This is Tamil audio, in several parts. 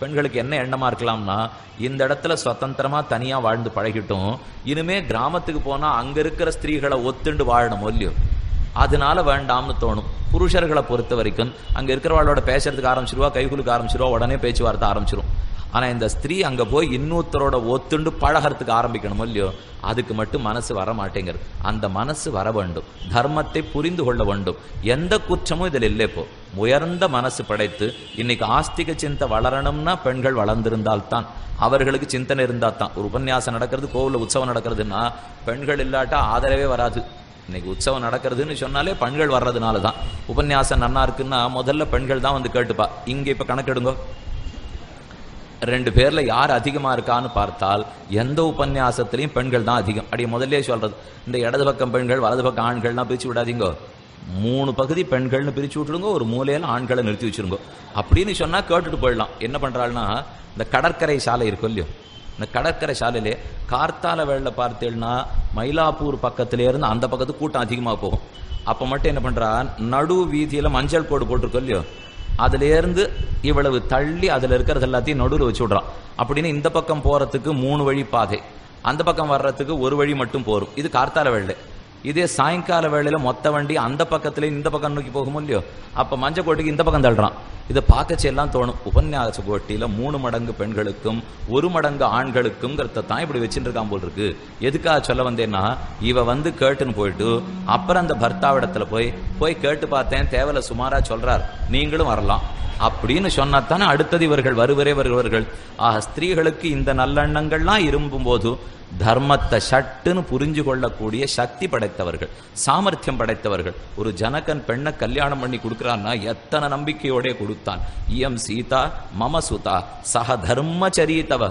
பெண்களுக்கு என்ன எண்ணமா இருக்கலாம்னா, இந்த இடத்துல சுதந்திரமா தனியா வாழ்ந்து பழகிட்டும், இனிமே கிராமத்துக்கு போனா அங்க இருக்கிற ஸ்திரீகளை ஒத்துண்டு வாழணும் இல்லையோ, அதனால வேண்டாம்னு தோணும். புருஷர்களை பொறுத்த வரைக்கும் அங்க இருக்கிறவாளோட பேசுறதுக்கு ஆரம்பிச்சிருவா, கைகுலுக்கு ஆரம்பிச்சிருவா, உடனே பேச்சுவார்த்தை ஆரம்பிச்சிரும். ஆனா இந்த ஸ்திரீ அங்க போய் இன்னொருத்தரோட ஒத்துண்டு பழகிறதுக்கு ஆரம்பிக்கணும் இல்லையோ, அதுக்கு மட்டும் மனசு வர மாட்டேங்கிறது. அந்த மனசு வர வேண்டும், தர்மத்தை புரிந்து கொள்ள வேண்டும். எந்த குற்றமும் இதில் இல்லை. இப்போ உயர்ந்த மனசு படைத்து இன்னைக்கு ஆஸ்திக சிந்தை வளரணும்னா பெண்கள் வளர்ந்திருந்தால்தான், அவர்களுக்கு சிந்தனை இருந்தால் தான். ஒரு உபன்யாசம் நடக்கிறது, கோவிலில் உற்சவம் நடக்கிறதுன்னா பெண்கள் இல்லாட்டா ஆதரவே வராது. இன்னைக்கு உற்சவம் நடக்கிறதுன்னு சொன்னாலே பெண்கள் வர்றதுனால தான். உபன்யாசம் நன்னா இருக்குன்னா முதல்ல பெண்கள் தான் வந்து கேட்டுப்பா. இங்க இப்ப கணக்கெடுங்க, 2 பேர்ல யார் அதிகமா இருக்கான்னு பார்த்தால் எந்த உபன்யாசத்திலையும் பெண்கள் தான் அதிகம். அப்படியே முதல்ல சொல்றது, இந்த இடது பக்கம் பெண்கள் வலது பக்கம் ஆண்கள்லாம் பிரிச்சு விடாதீங்க, 3 பகுதி பெண்கள்னு பிரிச்சு விட்டுடுங்க, ஒரு மூலையில ஆண்களை நிறுத்தி வச்சிருங்க அப்படின்னு சொன்னா கேட்டுட்டு போயிடலாம். என்ன பண்றாள்னா, இந்த கடற்கரை சாலை இருக்கும் இல்லையோ, இந்த கடற்கரை சாலையிலே கார்த்தால வேளையில பார்த்தேன்னா மயிலாப்பூர் பக்கத்திலே இருந்து அந்த பக்கத்துக்கு கூட்டம் அதிகமாக போகும். அப்போ மட்டும் என்ன பண்றா, நடு வீதியில மஞ்சள் கோடு போட்டிருக்கோம் இல்லையோ, அதுல இருந்து இவ்வளவு தள்ளி அதுல இருக்கிறது எல்லாத்தையும் நடுவில் வச்சு விடுறான். அப்படின்னு இந்த பக்கம் போறதுக்கு 3 வழி பாதை, அந்த பக்கம் வர்றதுக்கு 1 வழி மட்டும் போரும். இது கார்த்தால வேளை. இதே சாயங்கால வேளையில மொத்த வண்டி அந்த பக்கத்துல இந்த பக்கம் நோக்கி போகும் இல்லையோ, அப்ப மஞ்ச கோட்டைக்கு இந்த பக்கம் தள்ளுறான். இதை பார்க்கச்சு எல்லாம் தோணும், உபன்யாச கோட்டியில 3 மடங்கு பெண்களுக்கும் 1 மடங்கு ஆண்களுக்கும் தான் இப்படி வச்சுட்டு இருக்கான் போல் இருக்கு. எதுக்காக சொல்ல வந்தேன்னா, இவ வந்து கேட்டுன்னு போயிட்டு அப்புறம் அந்த பர்த்தாவிடத்துல போய் கேட்டு பார்த்தேன், தேவல சுமாரா சொல்றார், நீங்களும் வரலாம் அப்படின்னு சொன்னாத்தானே அடுத்தது இவர்கள் வருவர்கள். ஆக ஸ்திரீகளுக்கு இந்த நல்லெண்ணங்கள்லாம் இரும்பும் போது தர்மத்தை சட்டுன்னு புரிஞ்சு கொள்ளக்கூடிய சக்தி படைத்தவர்கள், சாமர்த்தியம் படைத்தவர்கள். ஒரு ஜனகன் பெண்ணை கல்யாணம் பண்ணி கொடுக்கிறான்னா எத்தனை நம்பிக்கையோட கொடுத்தான். இயம் சீதா மம சுதா சக தர்மச்சரீதவ,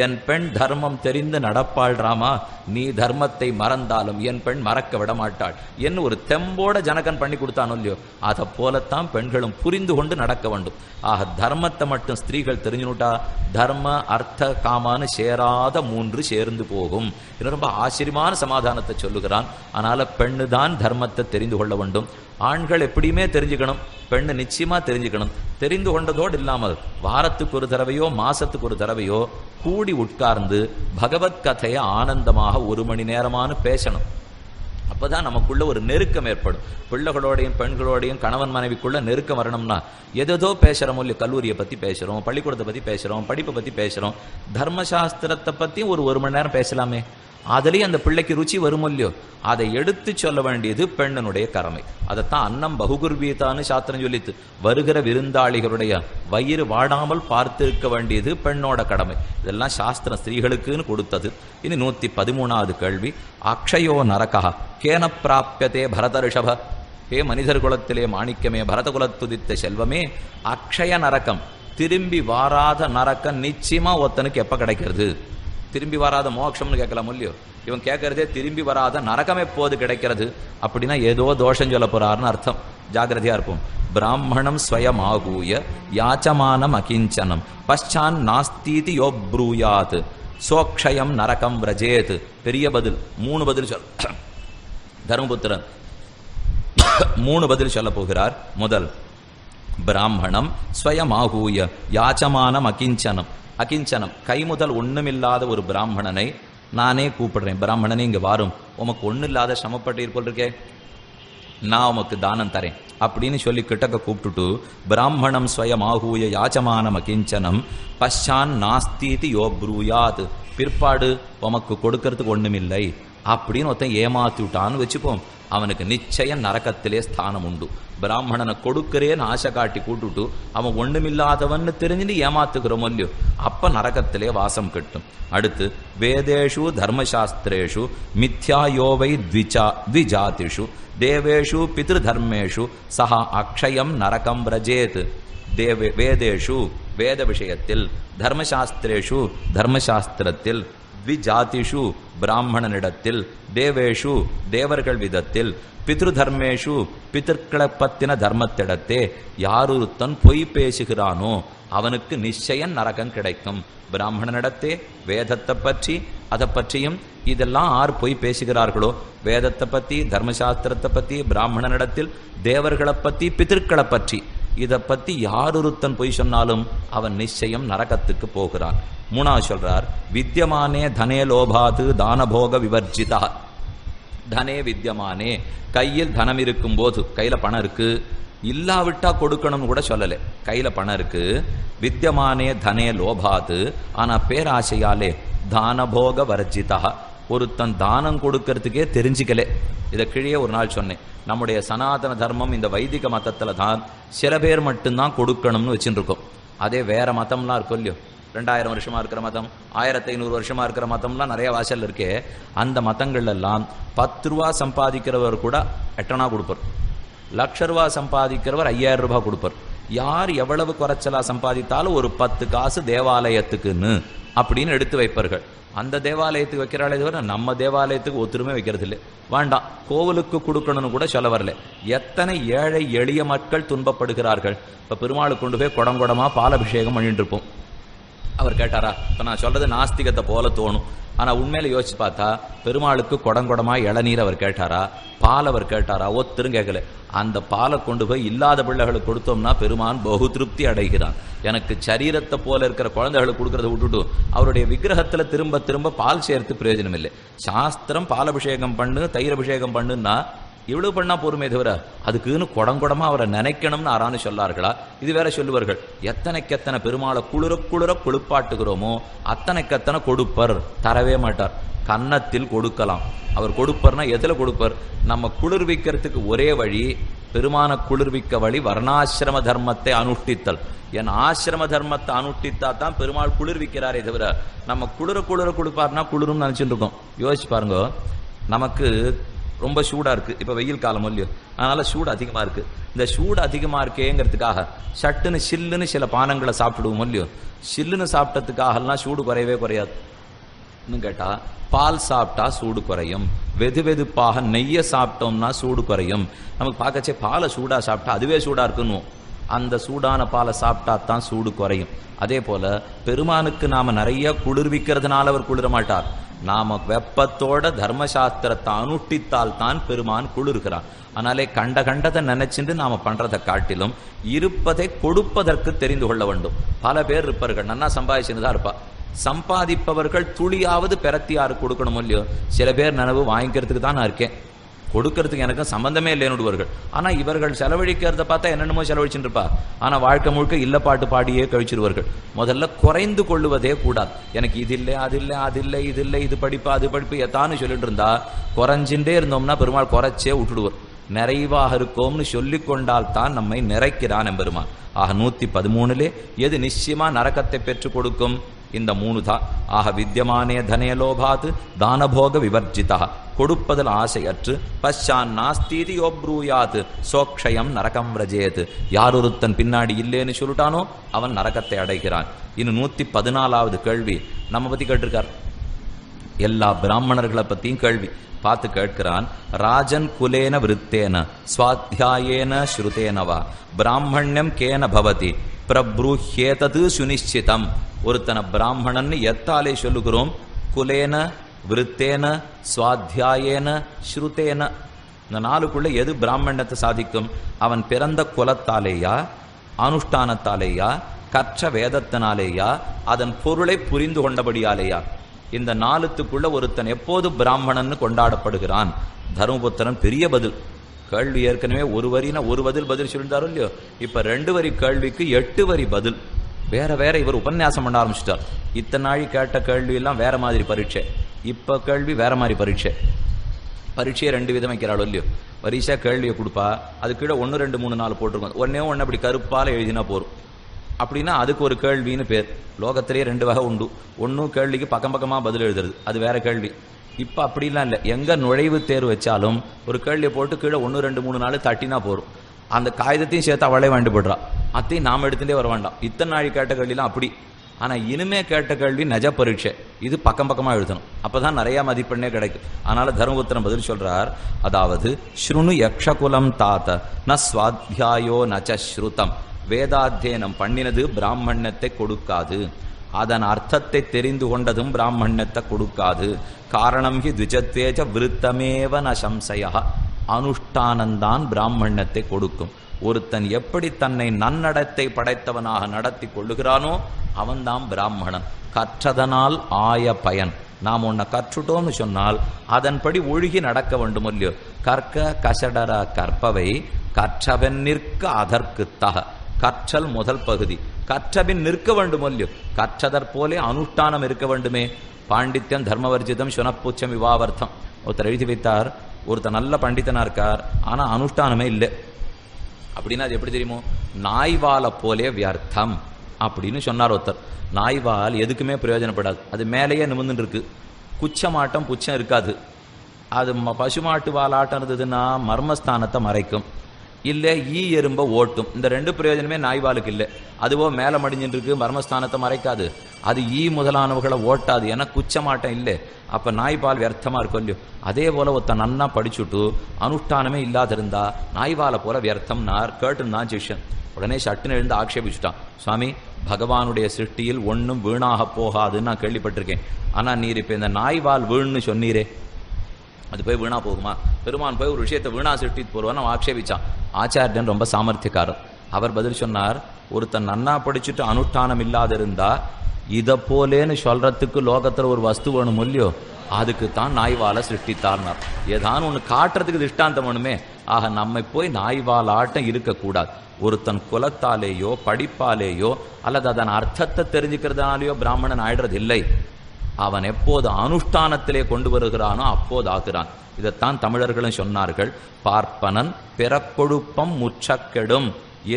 என் பெண் தர்மம் தெரிந்து நடப்பாள் ராமா, நீ தர்மத்தை மறந்தாலும் என் பெண் மறக்க விட மாட்டாள் என்று ஒரு தெம்போட ஜனகன் பண்ணி கொடுத்தானோ இல்லையோ, அதை போலத்தான் பெண்களும் புரிந்து கொண்டு நடக்க வேண்டும். ஆக தர்மத்தை மட்டும் ஸ்திரீகள் தெரிஞ்சுனுட்டா தர்ம அர்த்த காமான்னு சேராத 3 சேர்ந்து போகும். இது ரொம்ப ஆச்சரியமான சமாதானத்தை சொல்லுகிறான். அதனால பெண்ணு தான் தர்மத்தை தெரிந்து கொள்ள வேண்டும். ஆண்கள் எப்படியுமே தெரிஞ்சுக்கணும், பெண்ணு நிச்சயமா தெரிஞ்சுக்கணும். தெரிந்து கொண்டதோடு இல்லாமல் வாரத்துக்கு ஒரு தடவையோ மாசத்துக்கு ஒரு தடவையோ கூடி உட்கார்ந்து பகவத் கதையை ஆனந்தமாக 1 மணி நேரமான பேசணும். அப்பதான் நமக்குள்ள ஒரு நெருக்கம் ஏற்படும். பிள்ளைகளோடையும் பெண்களோடையும் கணவன் மனைவிக்குள்ள நெருக்கம் வரணும்னா எதோ பேசுறோம் இல்லையோ, கல்லூரியை பத்தி பேசுறோம், பள்ளிக்கூடத்தை பத்தி பேசுறோம், படிப்பை பத்தி பேசுறோம், தர்மசாஸ்திரத்தை பத்தி ஒரு மணி நேரம் பேசலாமே, அதுலயும் அந்த பிள்ளைக்கு ருச்சி வரும் இல்லையோ, அதை எடுத்து சொல்ல வேண்டியது பெண்ணனுடைய கடமை. அதைத்தான் அன்னம் பகுகுர்வீதான்னு சாஸ்திரம் சொல்லித்து, வருகிற விருந்தாளிகளுடைய வயிறு வாடாமல் பார்த்திருக்க வேண்டியது பெண்ணோட கடமை. இதெல்லாம் சாஸ்திரம் ஸ்திரீகளுக்குன்னு கொடுத்தது. இனி 113வது கேள்வி. அக்ஷயோ நரகா கேன பிராப்யதே பரத ரிஷப, ஹே மனிதர் குலத்திலே மாணிக்கமே, பரத குலத்துதித்த செல்வமே, அக்ஷய நரகம், திரும்பி வாராத நரக்கம் நிச்சயமா ஒருத்தனுக்கு எப்ப கிடைக்கிறது? திரும்பி வராத மோட்சம்னு கேட்கலாம் இல்லையோ, இவன் கேட்கறதே திரும்பி வராத நரகம் எப்போது கிடைக்கிறது அப்படின்னா ஏதோ தோஷம் சொல்ல போறாருன்னு அர்த்தம். ஜாகிரதையா இருப்போம். பிராமணம் ஸ்வயம் ஆகூய யாச்சமானம் அகிஞ்சனம் பశ్చాன் நாஸ்தீதி யோப்ரூயாத் சோக்ஷயம் நரகம் விரஜேத். பெரிய பதில், 3 பதில் சொல். தர்மபுத்திரன் 3 பதில் சொல்ல போகிறார். முதல், பிராமணம் ஸ்வயம் ஆகூய யாச்சமானம் அகிஞ்சனம். அகிஞ்சனம், கைமுதல் ஒண்ணுமில்லாத ஒரு பிராமணனை நானே கூப்பிடுறேன், பிராமணனே இங்க வாரும், உமக்கு ஒண்ணு இல்லாத சிரமப்பட்டு போல் இருக்கே, நான் உமக்கு தானம் தரேன் அப்படின்னு சொல்லி கிட்டக்க கூப்பிட்டுட்டு, பிராமணம் ஸ்வயம் ஆகூய யாச்சமானம் அகிஞ்சனம் பశ్చాன் நாஸ்தீதி யோப்ரூயாத், பிற்பாடு உமக்கு கொடுக்கறதுக்கு ஒண்ணுமில்லை அப்படின்னு ஒருத்தன் ஏமாத்தி விட்டான்னு வச்சுப்போம், அவனுக்கு நிச்சயம் நரகத்திலே ஸ்தானம் உண்டு. பிராமணனை கொடுக்கிறேன்னு ஆசை காட்டி கூட்டுட்டு அவன் ஒண்ணுமில்லாதவன்னு தெரிஞ்சுட்டு ஏமாத்துக்கிறோம் இல்லையோ, அப்ப நரகத்திலே வாசம் கட்டும். அடுத்து, வேதேஷு தர்மசாஸ்திரேஷு மித்யாயோவை த்விஜாதிஷு தேவேஷு பித்ருதர்மேஷு சஹா அக்ஷயம் நரகம் விரஜேத். வேதேஷு வேத விஷயத்தில், தர்மசாஸ்திரேஷு தர்மசாஸ்திரத்தில், த்விஜாதிஷு பிராமணனிடத்தில், தேவேஷு தேவர்கள் விதத்தில், பித்ருதர்மேஷு பிதற்களை பத்தின தர்மத்திடத்தே யாரொருத்தன் பொய் பேசுகிறானோ அவனுக்கு நிச்சயம் நரகம் கிடைக்கும். பிராமணனிடத்தே வேதத்தை பற்றி அதை பற்றியும் இதெல்லாம் யார் பொய் பேசுகிறார்களோ, வேதத்தை பத்தி தர்மசாஸ்திரத்தை பத்தி பிராமணனிடத்தில், தேவர்களை பத்தி பிதற்களை பற்றி இதை பத்தி யாரொருத்தன் பொய் சொன்னாலும் அவன் நிச்சயம் நரகத்துக்கு போகிறான். மூணாவது சொல்றார், வித்யமானே தனே லோபாது தானபோக விவர்ஜிதா. தனே வித்யமானே, கையில் தனம் இருக்கும் போது, கையில பணம் இருக்கு, இல்லாவிட்டா கொடுக்கணும்னு கூட சொல்லலை, கையில பணம் இருக்கு, வித்யமானே தனே லோபாது, ஆனா பேராசையாலே தானபோக வர்ஜிதா, ஒருத்தன் தானம் கொடுக்கறதுக்கே தெரிஞ்சுக்கலே. இதை கீழே ஒரு நாள் சொன்னேன். நம்முடைய சனாதன தர்மம் இந்த வைதிக மதத்துல தான் சில பேர் மட்டும்தான் கொடுக்கணும்னு வச்சுட்டு இருக்கோம். அதே வேற மதம்லாம் இருக்கும் இல்லையோ, 2000 வருஷமா இருக்கிற மதம், 1500 வருஷமா இருக்கிற மதம்லாம் நிறைய வாசல் இருக்கே. அந்த மதங்கள் எல்லாம் 10 ரூபா சம்பாதிக்கிறவர் கூட 8 அணா கொடுப்பார், லட்ச ரூபா சம்பாதிக்கிறவர் 5000 ரூபாய் கொடுப்பார். யார் எவ்வளவு குறைச்சலா சம்பாதித்தாலும் ஒரு 10 காசு தேவாலயத்துக்குன்னு அப்படின்னு எடுத்து வைப்பார்கள். அந்த தேவாலயத்துக்கு வைக்கிறாளே தவிர நம்ம தேவாலயத்துக்கு ஒத்துருமே வைக்கிறது இல்லை. வேண்டாம், கோவிலுக்கு கொடுக்கணும்னு கூட சொல்ல வரல. எத்தனை ஏழை எளிய மக்கள் துன்பப்படுகிறார்கள். இப்ப பெருமாளுக்கு கொண்டு போய் குடங்குடமா பாலபிஷேகம் பண்ணிட்டு இருப்போம். அவர் கேட்டாரா? இப்ப நான் சொல்றது நாஸ்திகத்தை போல தோணும், ஆனா உண்மையில யோசிச்சு பார்த்தா பெருமாளுக்கு குடங்குடமா இளநீர் அவர் கேட்டாரா, பால் அவர் கேட்டாரா? ஒத்தரும் கேட்கல. அந்த பாலை கொண்டு போய் இல்லாத பிள்ளைகளுக்கு கொடுத்தோம்னா பெருமான் பகு திருப்தி அடைகிறான். எனக்கு சரீரத்தை போல இருக்கிற குழந்தைகளுக்கு கொடுக்கறத விட்டுட்டு அவருடைய விக்கிரகத்துல திரும்ப திரும்ப பால் சேர்த்து பிரயோஜனம் இல்லை. சாஸ்திரம் பாலபிஷேகம் பண்ணு, தயிர் அபிஷேகம் பண்ணுன்னா இவ்வளவு பண்ணா பொறுமை தவிர அதுக்குன்னு குடங்குடமா அவரை நினைக்கணும்னு ஆரான்னு சொல்லார்களா? இது வேற சொல்லுவார்கள். எத்தனைக்கெத்தனை பெருமாளை குளிர குளிர குளிப்பாட்டுகிறோமோ அத்தனைக்கெத்தனை கொடுப்பர், தரவே மாட்டார். கன்னத்தில் கொடுக்கலாம். அவர் கொடுப்பர்னா எதுல கொடுப்பர்? நம்ம குளிர்விக்கிறதுக்கு ஒரே வழி, பெருமான குளிர்விக்க வழி வர்ணாசிரம தர்மத்தை அனுஷ்டித்தல். என் ஆசிரம தர்மத்தை அனுஷ்டித்தா தான் பெருமாள் குளிர்விக்கிறாரே தவிர நம்ம குளிர குளிர கொடுப்பார்னா குளிரும் நினைச்சுட்டு இருக்கோம். யோசிச்சு பாருங்க, நமக்கு ரொம்ப சூடா இருக்கு, இப்ப வெயில் காலம் இல்லையோ, அதனால சூடு அதிகமா இருக்கு. இந்த சூடு அதிகமா இருக்கேங்கிறதுக்காக சட்டுன்னு சில்லுன்னு சில பானங்களை சாப்பிடுவோம் இல்லையோ, சில்லுன்னு சாப்பிட்டதுக்காகலாம் சூடு குறையவே குறையாது. இன்னும் கேட்டா பால் சாப்பிட்டா சூடு குறையும், வெது வெதுப்பாக நெய்ய சாப்பிட்டோம்னா சூடு குறையும். நமக்கு பார்க்கச்சே பாலை சூடா சாப்பிட்டா அதுவே சூடா இருக்குன்னு, அந்த சூடான பாலை சாப்பிட்டா தான் சூடு குறையும். அதே போல பெருமானுக்கு நாம நிறைய குளிர்விக்கிறதுனால அவர் குளிர மாட்டார். நாம வெப்பத்தோட தர்மசாஸ்திரத்தை அனுஷ்டித்தால் தான் பெருமான் குளிர்கிறான். ஆனாலே கண்ட கண்டதை நினைச்சுட்டு நாம பண்றதை காட்டிலும் இருப்பதை கொடுப்பதற்கு தெரிந்து கொள்ள வேண்டும். பல பேர் இருப்பார்கள், நன்னா சம்பாதிச்சுதான் இருப்பா. சம்பாதிப்பவர்கள் துளியாவது பெறத்தியாரு கொடுக்கணும் இல்லையோ. சில பேர் நினைவு வாங்கிக்கிறதுக்கு தான் நான் இருக்கேன், கொடுக்கறதுக்கு எனக்கு சம்பந்தமே இல்லைன்னுடுவார்கள். ஆனா இவர்கள் செலவழிக்கிறத பார்த்தா என்னென்னமோ செலவழிச்சுட்டு இருப்பா. ஆனா வாழ்க்கை முழுக்க இல்ல பாட்டு பாடியே கழிச்சிருவார்கள். முதல்ல குறைந்து கொள்ளுவதே கூடாது. எனக்கு இது இல்லை, அது இல்லை, அது இல்லை, இது இல்லை, இது படிப்பு, அது படிப்பு எத்தான்னு சொல்லிட்டு இருந்தா குறைஞ்சுட்டே இருந்தோம்னா பெருமாள் குறைச்சே விட்டுடுவார். நிறைவாக இருக்கோம்னு சொல்லி கொண்டால் தான் நம்மை நிறைக்கிறான் எம்பெருமான். ஆக 113 எது நிச்சயமா நரகத்தை பெற்றுக் கொடுக்கும்? இந்த 3 தான். ஆக வித்யமானே தனே லோபாத் தானபோக விவர்ஜிதா, கொடுப்பதில் ஆசையற்று, பச்சான் நாஸ்தீதி யோப்ரூயாத் சோக்ஷயம் நரகம் விரஜேத், யாரொருத்தன் பின்னாடி இல்லேன்னு சொல்லிட்டானோ அவன் நரகத்தை அடைகிறான். இன்னும் 114வது கேள்வி நம்ம பத்தி கேட்டிருக்கார். எல்லா பிராமணர்களை பத்தியும் கேள்வி பார்த்து கேட்கிறான். ராஜன் குலேன விருத்தேன ஸ்வாத்தியாயேன ஸ்ருதேனவா பிராமணியம் கேன பவதி பிரப்ரூஹ்யேதது சுனிச்சிதம். ஒருத்தன பிராமணன் எத்தாலே சொல்லுகிறோம்? குலேன விருத்தேன ஸ்வாத்தியாயேன ஸ்ருதேன. இந்த 4க்குள்ள எது பிராமணத்தை சாதிக்கும்? அவன் பிறந்த குலத்தாலேயா, அனுஷ்டானத்தாலேயா, கற்ற வேதத்தினாலேயா, அதன் பொருளை புரிந்து கொண்டபடியாலேயா? இந்த 4த்துக்குள்ள ஒருத்தன் எப்போது பிராமணன் கொண்டாடப்படுகிறான்? தர்மபுத்திரன் பெரிய பதில். கேள்வி ஏற்கனவே ஒரு வரினா ஒரு பதில் சொல்லிட்டாரோ இல்லையோ, இப்ப 2 வரி கேள்விக்கு 8 வரி பதில். வேற வேற இவர் உபன்யாசம் பண்ண ஆரம்பிச்சிட்டார். இத்தனை நாளி கேட்ட கேள்வி எல்லாம் வேற மாதிரி பரீட்சை, இப்ப கேள்வி வேற மாதிரி பரீட்சை. பரீட்சையை 2 விதம் வைக்கிறாளோ இல்லையோ, பரீட்சை கேள்வியை கொடுப்பா, அது கீழே 1 2 3 4 போட்டிருக்கோம். ஒன்னே அப்படி கருப்பால எழுதினா போரும். அப்படின்னா அதுக்கு ஒரு கேள்வின்னு பேர். லோகத்திலேயே 2 வகை உண்டு. ஒன்னும் கேள்விக்கு பக்கம் பக்கமா பதில் எழுதுறது, அது வேற கேள்வி. இப்ப அப்படிலாம் இல்லை. எங்க நுழைவு தேர்வு வச்சாலும் ஒரு கேள்வியை போட்டு கீழே 1 2 3 4 தட்டினா போரும். அந்த காகிதத்தையும் சேர்த்து அவளே வேண்டுபடுறா, அத்தையும் நாம எடுத்துட்டே வர வேண்டாம். இத்தனை நாள் கேட்ட கேள்விலாம் அப்படி. ஆனா இனிமே கேட்ட கேள்வி நஜ பரீட்சை, இது பக்கம் பக்கமா எழுதணும், அப்பதான் நிறைய மதிப்பெண்ணே கிடைக்கும். அதனால தர்மபுத்திரன் பதில் சொல்றார். அதாவது ஸ்ருணு யக்ஷகுலம் தாத்த ந ஸ்வாத்தியாயோ நச்ச ஸ்ருதம். வேதாத்தியனம் பண்ணினது பிராமணத்தை கொடுக்காது, அதன் அர்த்தத்தை தெரிந்து கொண்டதும் பிராமணத்தை கொடுக்காது. காரணம் ஹி த்விஜத்வேஜ விருத்தமேவ ந சம்சய. அனுஷ்டானந்தான் பிராமணத்தை கொடுக்கும். ஒருத்தன் எப்படி தன்னை நன்னடத்தை படைத்தவனாக நடத்தி கொள்ளுகிறானோ அவன்தான் பிராமணன். கற்றதனால் ஆய பயன். நாம் உன்னை கற்றுட்டோம்னு சொன்னால் அதன்படி ஒழுகி நடக்க வேண்டும் இல்லையோ. கற்க கசடர கற்பவை கற்றவன் நிற்க அதற்கு தக. கற்றல் முதல் பகுதி. கற்றபின் நிற்க வேண்டும் இல்லையோ. கற்றதற்போலே அனுஷ்டானம் இருக்க வேண்டுமே. பாண்டித்யம் தர்மவர்ஜிதம் சுனப்பூச்சம் விவாவர்த்தம். ஒருத்தர் எழுதி வைத்தார், ஒருத்தர் நல்ல பண்டிதனா இருக்கார், ஆனா அனுஷ்டானமே இல்லை. அப்படின்னா அது எப்படி தெரியுமோ, நாய்வால போலே வியர்த்தம் அப்படின்னு சொன்னார் ஒருத்தர். நாய்வால் எதுக்குமே பிரயோஜனப்படாது. அது மேலேயே நிமிர்ந்துட்டு இருக்கு. குச்சமாட்டம் புச்சம் இருக்காது. அது பசுமாட்டு வாலாட்டம் இருந்ததுன்னா மர்மஸ்தானத்தை மறைக்கும், இல்லை ஈ எறும்ப ஓட்டும். இந்த ரெண்டு பிரயோஜனமே நாய்வாலுக்கு இல்லை. அதுவோ மேலே மடிஞ்சுட்டு இருக்கு, மர்மஸ்தானத்தை மறைக்காது. அது ஈ முதலானவர்களை ஓட்டாது, ஏன்னா குச்சமாட்டம் இல்லை. அப்ப நாய்பால் வியர்த்தமா இருக்கும் இல்லையோ. அதே போல ஒருத்த நன்னா படிச்சுட்டு அனுஷ்டானமே இல்லாதிருந்தா நாய்வாலை போல வியர்த்தம்னார். கேட்டுந்தான் சிஷ்யன். உடனே சட்டுன்னு எழுந்து ஆக்ஷேபிச்சுட்டான். சுவாமி, பகவானுடைய சிருஷ்டியில் ஒன்றும் வீணாக போகாதுன்னு நான் கேள்விப்பட்டிருக்கேன். ஆனா நீர் இப்ப இந்த நாய்வால் வீணுன்னு சொன்னீரே, அது போய் வீணா போகுமா? பெருமான் போய் ஒரு விஷயத்தை வீணா சிருஷ்டித்து போடுவான்னு அவன் ஆக்ஷேபிச்சான். ஆச்சாரியன் ரொம்ப சாமர்த்தியக்காரர். அவர் பதில் சொன்னார், ஒருத்தன் நன்னா படிச்சுட்டு அனுஷ்டானம் இல்லாதிருந்தா இதை போலேன்னு சொல்றதுக்கு லோகத்துல ஒரு வஸ்து வேணும் இல்லையோ, அதுக்குத்தான் நாய்வாலை சிருஷ்டித்தார்னார். ஏதானு ஒன்று காட்டுறதுக்கு திஷ்டாந்தம் வேணுமே. ஆக நம்மை போய் நாய்வால் ஆட்டம் இருக்கக்கூடாது. ஒருத்தன் குலத்தாலேயோ படிப்பாலேயோ அல்லது அதன் அர்த்தத்தை தெரிஞ்சுக்கிறதுனாலேயோ பிராமணன் ஆயிடுறது இல்லை. அவன் எப்போது அனுஷ்டானத்திலே கொண்டு வருகிறானோ அப்போது ஆகிறான். இதைத்தான் தமிழர்களும் சொன்னார்கள். பார்ப்பனன் பிறக்கொழுப்பம் முற்றக்கெடும்.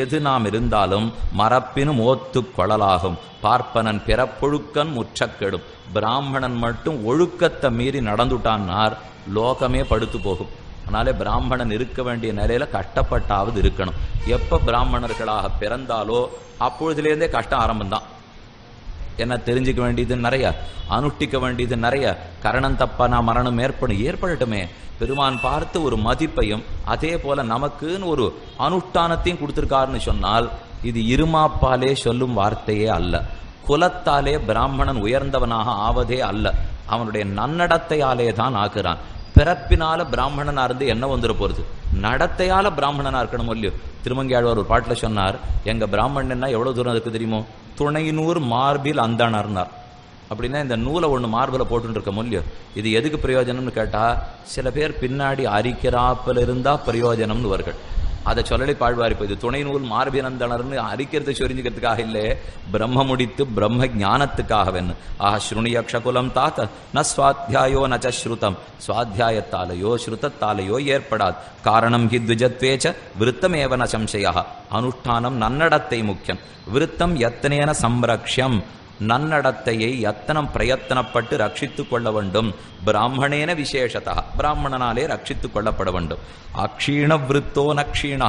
எது நாம் இருந்தாலும் மரப்பினும் ஓத்து கொழலாகும். பார்ப்பனன் பிறப்பொழுக்கன் முற்றக்கெடும். பிராமணன் மட்டும் ஒழுக்கத்தை மீறி நடந்துட்டான்னார் லோகமே படுத்து போகும். அதனாலே பிராமணன் இருக்க வேண்டிய நிலையில கஷ்டப்பட்டாவது இருக்கணும். எப்ப பிராமணர்களாக பிறந்தாலோ அப்பொழுதுலேருந்தே கஷ்டம் ஆரம்பம்தான். என்ன தெரிஞ்சுக்க வேண்டியது நிறைய, அனுஷ்டிக்க வேண்டியது நிறைய. கரணம் தப்பானா மரணம் ஏற்படட்டுமே. பெருமான் பார்த்து ஒரு மதிப்பையும் அதே போல நமக்குன்னு ஒரு அனுஷ்டானத்தையும் கொடுத்திருக்காருன்னு சொன்னால் இது இருமாப்பாலே சொல்லும் வார்த்தையே அல்ல. குலத்தாலே பிராமணன் உயர்ந்தவனாக ஆவதே அல்ல. அவனுடைய நன்னடத்தையாலே தான் ஆக்குறான். பிறப்பினால பிராமணனா இருந்து என்ன வந்துட போறது? நடத்தையால பிராமணனா இருக்கணும் இல்லையோ. திருமங்கையாழ்வார் ஒரு பாட்டுல சொன்னார், எங்க பிராமணன்னா எவ்வளவு தூரம் இருக்கு தெரியுமோ, துணைநூறு மார்பில் அந்தணர்னார். அப்படின்னா இந்த நூலை ஒன்று மார்பில் போட்டு இருக்க முடியும். இது எதுக்கு பிரயோஜனம்னு கேட்டா, சில பேர் பின்னாடி அரிக்கிறாப்பில் இருந்தா பிரயோஜனம்னு வருகள். அதை சொல்லலை பாழ்வார். இப்போ இது துணை நூல் மார்பினந்தனர்னு அரிக்கிறது சொரிஞ்சுக்கிறதுக்காக இல்லை, பிரம்ம முடித்து பிரம்ம ஞானத்துக்காகவேன்னு. ஆஹா ஸ்ருணியக்ஷகுலம் தாத்த ந சுவாத்தியாயோ நச்ச ஸ்ருதம். சுவாத்தியாயத்தாலேயோ ஸ்ருதத்தாலேயோ ஏற்படாது. காரணம் ஹி த்விஜத்வேச்ச விருத்தமேவ ந சம்சயா. அனுஷ்டானம் நன்னடத்தை முக்கியம். விருத்தம் யத்தனேன சம்ரக்ஷம். நன்னடத்தையை எத்தனம் பிரயத்தனப்பட்டு ரட்சித்துக் கொள்ள வேண்டும். பிராமணேன விசேஷதா, பிராமணனாலே ரட்சித்துக் கொள்ளப்பட வேண்டும். அக்ஷீண விருத்தோ நக்ஷீண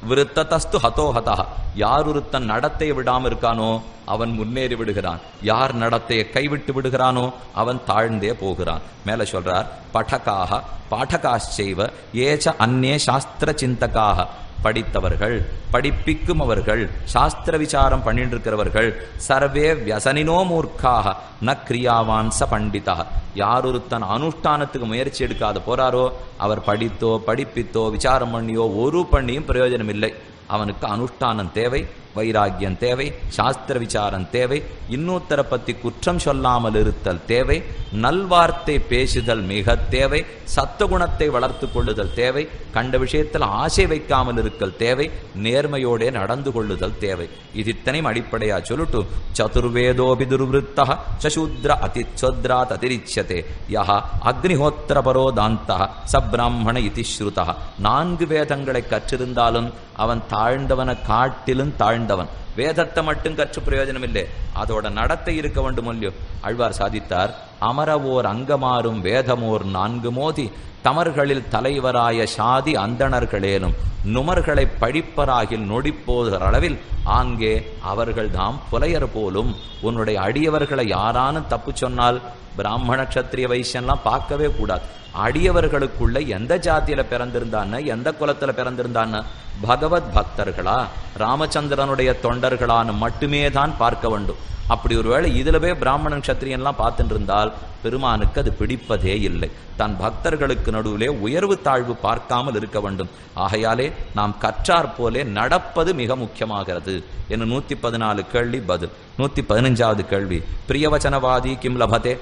விருத்ததஸ்து ஹதோஹதா. யார் ஒருத்தன் நடத்தையை விடாம இருக்கானோ அவன் முன்னேறி விடுகிறான். யார் நடத்தையை கைவிட்டு விடுகிறானோ அவன் தாழ்ந்தே போகிறான். மேல சொல்றார், படகாக பாடகாச்சைவ ஏச்ச அந்நே சாஸ்திர சிந்தகாக. படித்தவர்கள், படிப்பிக்கும் அவர்கள், சாஸ்திர விசாரம் பண்ணிட்டு இருக்கிறவர்கள், சர்வே வியசனினோ மூர்க்காக ந கிரியாவான் ச பண்டிதா. யார் ஒருத்தன் அனுஷ்டானத்துக்கு முயற்சி எடுக்காத போறாரோ அவர் படித்தோ படிப்பித்தோ விசாரம் பண்ணியோ ஒரு பண்ணியும் பிரயோஜனம் இல்லை. அவனுக்கு அனுஷ்டானம் தேவை, வைராக்கியம் தேவை, சாஸ்திர விசாரம் தேவை, இன்னொருத்தரை பத்தி குற்றம் சொல்லாமல் இருத்தல் தேவை, நல்வார்த்தை பேசுதல் மிக தேவை, சத்துவகுணத்தை வளர்த்து கொள்ளுதல் தேவை, கண்ட விஷயத்தில் ஆசை வைக்காமல் இருக்கல் தேவை, நேர்மையோட நடந்து கொள்ளுதல் தேவை. இது இத்தனையும் அடிப்படையா சொல்லிட்டு, சதுர்வேதோபி துர்விருத்தா சூத்ர அதிச்சோத்ராத் அதிரிச்சதே யஹ அக்னிஹோத்திர பரோதாந்தா ச பிராமண இதி ஸ்ருதா. 4 வேதங்களை கற்றிருந்தாலும் அவன் தாழ்ந்தவனை காட்டிலும் தாழ்ந்தவன். வேதத்தை மட்டும் கற்று பிரயோஜனம் இல்லை, அதோட நடத்தை இருக்க வேண்டும் இல்லையோ. ஆழ்வார் சாதித்தார், அமரவோர் அங்கமாறும் வேதமோர் 4 மோதி தமர்களில் தலைவராய சாதி அந்தணர்களேனும் நுமர்களை படிப்பராகில் நொடிப்போகிற அளவில் ஆங்கே அவர்கள் தாம் புலையர் போலும். உன்னுடைய அடியவர்களை யாரானும் தப்பு சொன்னால் பிராமண கத்திரிய வைசியெல்லாம் பார்க்கவே கூடாது. அடியவர்களுக்குள்ள எந்த ஜாத்தியில பிறந்திருந்தான்னு, எந்த குலத்துல பிறந்திருந்தான்னு, பகவத் பக்தர்களா ராமச்சந்திரனுடைய தொண்டர்களான்னு மட்டுமே தான் பார்க்க வேண்டும். அப்படி ஒருவேளை இதுல போய் பிராமணன் க்ஷத்திரியன்லாம் பார்த்துட்டு இருந்தால் பெருமானுக்கு அது பிடிப்பதே இல்லை. தன் பக்தர்களுக்கு நடுவிலே உயர்வு தாழ்வு பார்க்காமல் இருக்க வேண்டும். ஆகையாலே நாம் கற்றார் போலே நடப்பது மிக முக்கியமாகிறது என்று 114 கேள்வி பதில். 115வது கேள்வி, பிரியவச்சனவாதி கிம் லபதே.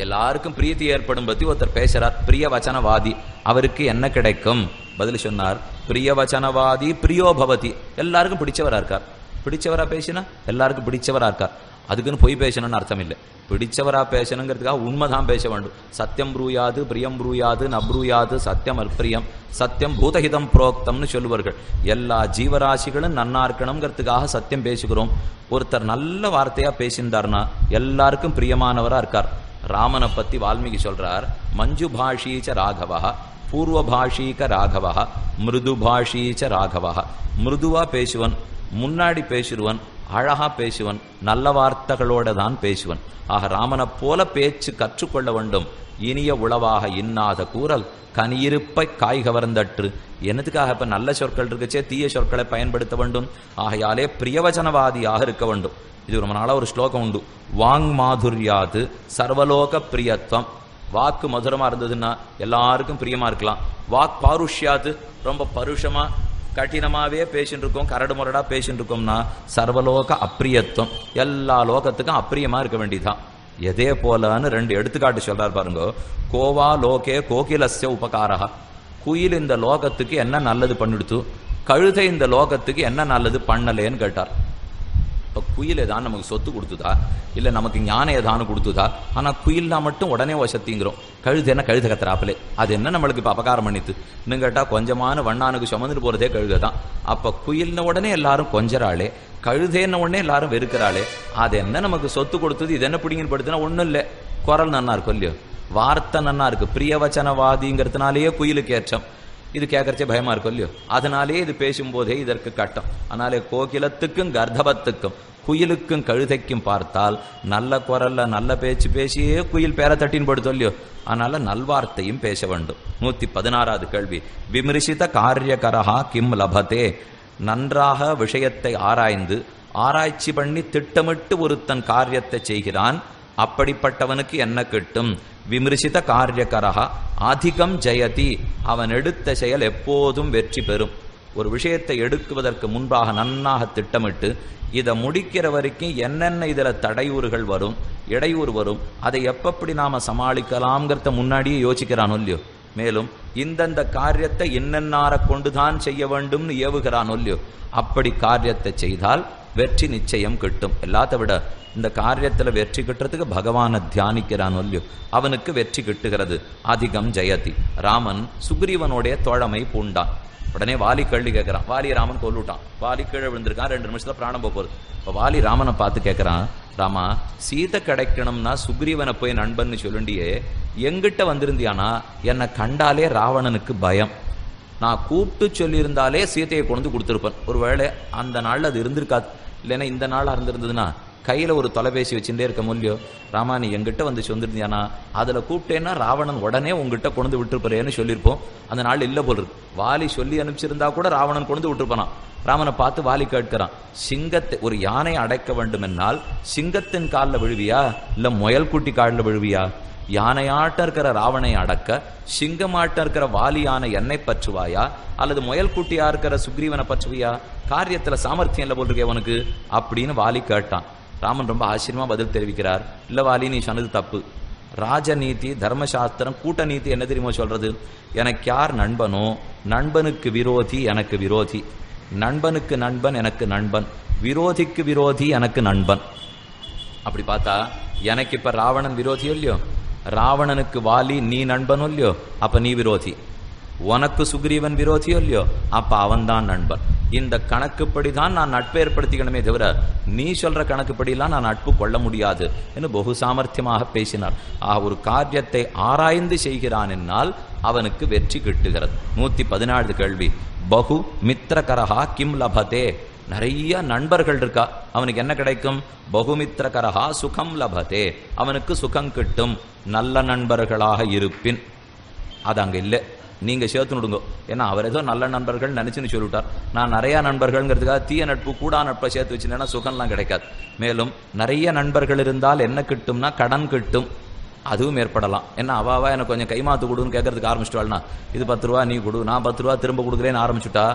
எல்லாருக்கும் பிரீத்தி ஏற்படும் பத்தி ஒருத்தர் பேசுறார், பிரியவச்சனவாதி, அவருக்கு என்ன கிடைக்கும்? பதில் சொன்னார், பிரியவச்சனவாதி பிரியோபவதி, எல்லாருக்கும் பிடிச்சவரா இருக்கார். பிடிச்சவரா பேசினா எல்லாருக்கும் பிடிச்சவரா இருக்கார். அதுக்குன்னு பொய் பேசணும்னு அர்த்தம் இல்லை. பிடிச்சவரா பேசணுங்கிறதுக்காக உண்மைதான் பேச வேண்டும். சத்தியம் ப்ரூயாது பிரியம் ப்ரூயாது நப்ரூயாது சத்தியம் அற்பிரியம் சத்தியம் பூதஹிதம் புரோக்தம்னு சொல்லுவார்கள். எல்லா ஜீவராசிகளும் நன்னா இருக்கணுங்கிறதுக்காக சத்தியம் பேசுகிறோம். ஒருத்தர் நல்ல வார்த்தையா பேசியிருந்தார்னா எல்லாருக்கும் பிரியமானவரா இருக்கார். ராமனை பத்தி வால்மீகி சொல்றார், மஞ்சு பாஷீச்ச ராகவா பூர்வபாஷீக ராகவா மிருதுபாஷீச்ச ராகவா. மிருதுவா பேசுவன், முன்னாடி பேசுவன், அழகா பேசுவன், நல்ல வார்த்தைகளோட தான் பேசுவன். ஆக ராமனை போல பேச்சு கற்றுக்கொள்ள வேண்டும். இனிய உளவாக இன்னாத கூறல் கனியிருப்பை காய் கவர்ந்தற்று. என்னதுக்காக இப்ப நல்ல சொற்கள் இருக்குச்சே தீய சொற்களை பயன்படுத்த வேண்டும். ஆகையாலே பிரியவச்சனவாதியாக இருக்க வேண்டும். இது ரொம்ப நாளா ஒரு ஸ்லோகம் உண்டு, வாங் மாதுர்யாது சர்வலோக பிரியத்துவம். வாக்கு மதுரமா இருந்ததுன்னா எல்லாருக்கும் பிரியமா இருக்கலாம். வாக் பாருஷ்யாது, ரொம்ப பருஷமா கடினமாவே பேசிட்டு இருக்கோம், கரடு முரடா பேசிட்டு இருக்கோம்னா சர்வலோக அப்பிரியத்துவம், எல்லா லோகத்துக்கும் அப்பிரியமா இருக்க வேண்டியதுதான். எதே போலன்னு 2 எடுத்துக்காட்டு சொல்றாரு பாருங்க. கோவா லோகே கோகிலஸ்ய உபகாரா. குயில் இந்த லோகத்துக்கு என்ன நல்லது பண்ணிடுத்து, கழுதை இந்த லோகத்துக்கு என்ன நல்லது பண்ணலேன்னு கேட்டார். இப்போ குயில் ஏதான் நமக்கு சொத்து கொடுத்துதா, இல்லை நமக்கு ஞானம் ஏதானு கொடுத்துதா? ஆனால் குயில்னா மட்டும் உடனே வசத்திங்கிறோம். கழுதைன்னா கழுதை கத்துறாப்பிலே, அது என்ன நம்மளுக்கு இப்போ அபகாரம் பண்ணித்து இன்னும் கேட்டால் கொஞ்சமான வண்ணானுக்கு சுமந்துட்டு போகிறதே கழுதை தான். அப்போ குயில்ன உடனே எல்லாரும் கொஞ்சறாளே, கழுதேன்ன உடனே எல்லாரும் வெறுக்கிறாளே, அது என்ன நமக்கு சொத்து கொடுத்தது, இது என்ன பிடிங்கன்னு படுத்துனா ஒன்றும் இல்லை. குரல் நன்னா இருக்கும் இல்லையோ, வார்த்தை நன்னா இருக்கு. பிரியவச்சனவாதிங்கிறதுனாலேயே குயிலுக்கு ஏற்றம். இது கேட்கறச்சே பயமா இருக்கும் இல்லையோ, அதனாலே இது பேசும்போதே இதற்கு கட்டம். அதனாலே கோகிலத்துக்கும் கர்தபத்துக்கும் குயிலுக்கும் கழுதைக்கும் பார்த்தால் நல்ல குரல்ல நல்ல பேச்சு பேசியே குயில் பேர தட்டின் படுத்தோம் இல்லையோ, அதனால நல்வார்த்தையும் பேச வேண்டும். 116வது கேள்வி, விமர்சித காரியகரஹா கிம் லபதே. நன்றாக விஷயத்தை ஆராய்ந்து ஆராய்ச்சி பண்ணி திட்டமிட்டு ஒருத்தன் காரியத்தை செய்கிறான், அப்படிப்பட்டவனுக்கு என்ன கிட்டும்? விமர்சித காரியகரஹா அதிகம் ஜெயதி. அவன் எடுத்த செயல் எப்போதும் வெற்றி பெறும். ஒரு விஷயத்தை எடுக்குவதற்கு முன்பாக நன்னாக திட்டமிட்டு இதை முடிக்கிற வரைக்கும் என்னென்ன இதில் தடையூறுகள் வரும், இடையூறு வரும், அதை எப்படி நாம சமாளிக்கலாம்ங்கிறத முன்னாடியே யோசிக்கிறானோ இல்லையோ. மேலும் இந்தந்த காரியத்தை என்னென்னார கொண்டுதான் செய்ய வேண்டும்னு ஏவுகிறானோ இல்லையோ, அப்படி காரியத்தை செய்தால் வெற்றி நிச்சயம் கிட்டும். எல்லாத்த விட இந்த காரியத்தில் வெற்றி கிட்டுறதுக்கு பகவானை தியானிக்கிறான் இல்லையோ, அவனுக்கு வெற்றி கிட்டுகிறது. அதிகம் ஜெயதி. ராமன் சுக்ரீவனுடைய தோழமை பூண்டான். உடனே வாலி கேள்வி கேட்கிறான். வாலி ராமன் கொல்லுட்டான். வாலி கீழே விழுந்திருக்கான். 2 நிமிஷத்துல பிராணம் போகுது. இப்போ வாலி ராமனை பார்த்து கேட்கிறான், ராமா சீதை கிடைக்கணும்னா சுக்ரீவனை போய் நண்பன்னு சொல்லுண்டியே, எங்கிட்ட வந்திருந்தியானா என்னை கண்டாலே ராவணனுக்கு பயம். நான் கூப்பிட்டு சொல்லியிருந்தாலே சீதையை கொண்டு கொடுத்துருப்பேன். ஒருவேளை அந்த நாள் அது இருந்திருக்காது. இல்லைன்னா இந்த நாளாக இருந்திருந்ததுன்னா கையில் ஒரு தொலைபேசி வச்சுட்டே இருக்க முடியும். ராமா நீ எங்கிட்ட வந்து சொல்லிருந்தியானா அதில் கூப்பிட்டேன்னா ராவணன் உடனே உங்ககிட்ட கொண்டு விட்டுருப்பறேன்னு சொல்லியிருப்போம். அந்த நாள் இல்லை போல் இருக்கு. வாலி சொல்லி அனுப்பிச்சிருந்தா கூட ராவணன் கொண்டு விட்டுருப்பானா. ராமனை பார்த்து வாலி கேட்கிறான், சிங்கத்தை ஒரு யானை அடைக்க வேண்டும் என்னால் சிங்கத்தின் காலில் விழுவியா இல்லை முயல் குட்டி காலில் விழுவியா? யானையாட்டம் இருக்கிற ராவனை அடக்க சிங்கமாட்டம் இருக்கிற வாலியான என்னை பற்றுவாயா அல்லது முயல் குட்டியா இருக்கிற சுக்ரீவனை பற்றுவியா? காரியத்துல சாமர்த்தியம் இல்லை போல் இருக்கே உனக்கு அப்படின்னு வாலி கேட்டான். ராமன் ரொம்ப ஆச்சரியமா பதில் தெரிவிக்கிறார், இல்ல வாலி நீ சொன்னது தப்பு. ராஜநீதி தர்மசாஸ்திரம் கூட்டநீதி என்ன தெரியுமோ சொல்றது, எனக்கு யார் நண்பனோ நண்பனுக்கு விரோதி எனக்கு விரோதி, நண்பனுக்கு நண்பன் எனக்கு நண்பன், விரோதிக்கு விரோதி எனக்கு நண்பன். அப்படி பார்த்தா எனக்கு இப்ப ராவணன் விரோதியோ இல்லையோ, ராவணனுக்கு வாலி நீ நண்பனோ இல்லையோ, அப்ப நீ விரோதி. உனக்கு சுக்ரீவன் விரோதியோ இல்லையோ, அப்ப அவன் தான் நண்பன். இந்த கணக்குப்படிதான் நான் நட்பு ஏற்படுத்திக்கணுமே தவிர நீ சொல்ற கணக்குப்படியெல்லாம் நான் நட்பு கொள்ள முடியாது என்று பகு சாமர்த்தியமாக பேசினார். ஒரு காரியத்தை ஆராய்ந்து செய்கிறான் என்னால் அவனுக்கு வெற்றி கிட்டுகிறது. 114 கேள்வி, பகு மித்திரகரஹா கிம் லபதே. நிறைய நண்பர்கள் இருக்கா, அவனுக்கு என்ன கிடைக்கும்? பகுமித்திரகரஹா சுகம் லபதே, அவனுக்கு சுகம் கிட்டும். நல்ல நண்பர்களாக இருப்பின் அது அங்க இல்லை. நீங்க சேர்த்து விடுங்க. ஏன்னா அவர் ஏதோ நல்ல நண்பர்கள் நினைச்சுன்னு சொல்லிவிட்டார். நான் நிறைய நண்பர்கள்ங்கிறதுக்காக தீய நட்பு கூடா நட்பை சேர்த்து வச்சுன்னா சுகம்லாம் கிடைக்காது. மேலும் நிறைய நண்பர்கள் இருந்தால் என்ன கிட்டும்னா கடன் கிட்டும், அதுவும் ஏற்படலாம். ஏன்னா அவாவா எனக்கு கொஞ்சம் கைமாத்து கொடுன்னு கேட்கறதுக்கு ஆரம்பிச்சுட்டாள்னா இது 10 ரூபா நீ கொடு, நான் 10 ரூபா திரும்ப கொடுக்குறேன்னு ஆரம்பிச்சுட்டா